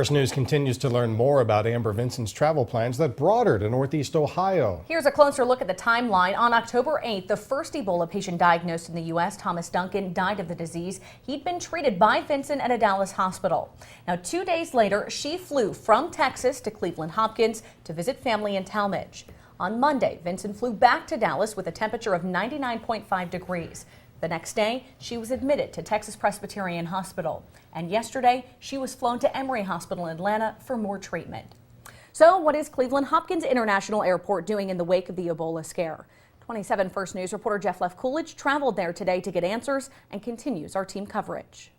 First News continues to learn more about Amber Vincent's travel plans that brought her to Northeast Ohio. Here's a closer look at the timeline. On October 8th, the first Ebola patient diagnosed in the U.S., Thomas Duncan, died of the disease. He'd been treated by Vincent at a Dallas hospital. Now, 2 days later, she flew from Texas to Cleveland Hopkins to visit family in Talmadge. On Monday, Vincent flew back to Dallas with a temperature of 99.5 degrees. The next day, she was admitted to Texas Presbyterian Hospital. And yesterday, she was flown to Emory Hospital in Atlanta for more treatment. So what is Cleveland Hopkins International Airport doing in the wake of the Ebola scare? 27 First News reporter Jeff Coolidge traveled there today to get answers and continues our team coverage.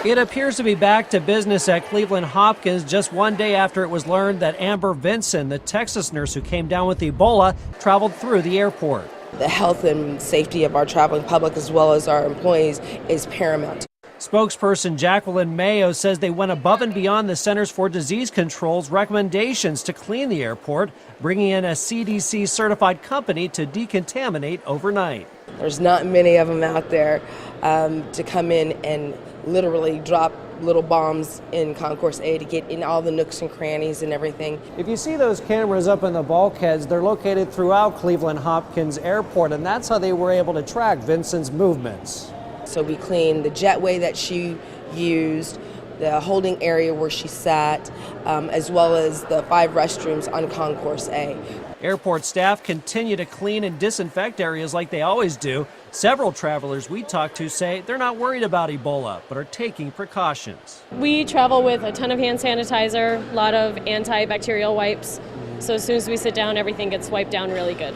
It appears to be back to business at Cleveland Hopkins just one day after it was learned that Amber Vincent, the Texas nurse who came down with Ebola, traveled through the airport. The health and safety of our traveling public as well as our employees is paramount. Spokesperson Jacqueline Mayo says they went above and beyond the Centers for Disease Control's recommendations to clean the airport, bringing in a CDC certified company to decontaminate overnight. There's not many of them out there to come in and literally drop little bombs in Concourse A to get in all the nooks and crannies and everything. If you see those cameras up in the bulkheads, they're located throughout Cleveland Hopkins Airport, and that's how they were able to track Vincent's movements. So we cleaned the jetway that she used, the holding area where she sat, as well as the 5 restrooms on Concourse A. Airport staff continue to clean and disinfect areas like they always do. Several travelers we talked to say they're not worried about Ebola, but are taking precautions. We travel with a ton of hand sanitizer, a lot of antibacterial wipes. So as soon as we sit down, everything gets wiped down really good.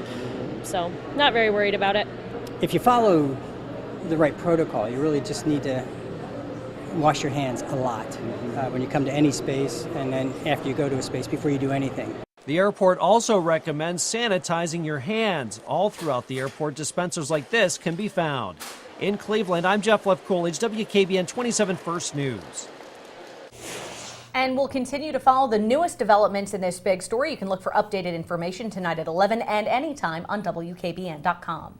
So not very worried about it. If you follow the right protocol, you really just need to wash your hands a lot when you come to any space, and then after you go to a space before you do anything. The airport also recommends sanitizing your hands. All throughout the airport, dispensers like this can be found. In Cleveland, I'm Jeff Coolidge, WKBN 27 First News. And we'll continue to follow the newest developments in this big story. You can look for updated information tonight at 11 and anytime on WKBN.com.